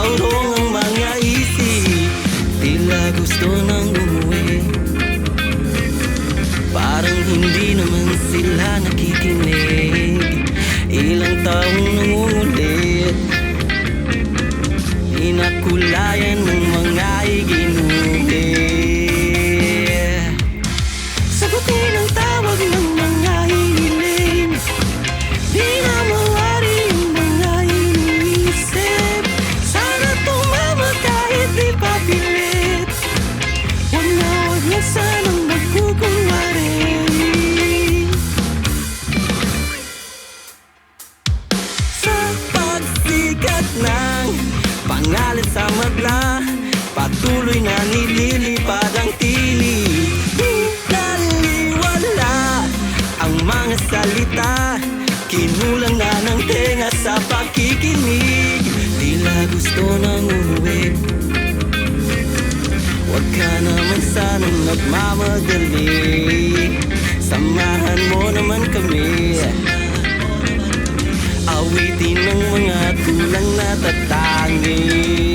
naurong ang mga isip, tila gusto nang umuwi. Parang hindi naman sila nakikinig. Ilang taong nangungulit, inakulayan ng mga iginuhi. Sagutin ang tawag ng mga hihiling, di na mawari yung mga iniisip. Sana tumama kahit di papilit, wag na sanang magkukunwari. Sa pagsikat ng pangalan sa madla, patuloy na nililipad ang tinig. Naliwala ang mga salita, kinulang na ng tenga sa pakikinig. Tila gusto nang umuwi, wag ka naman sanang nagmamadali. Samahan mo naman kami, awitin ng mga tulang natatangi.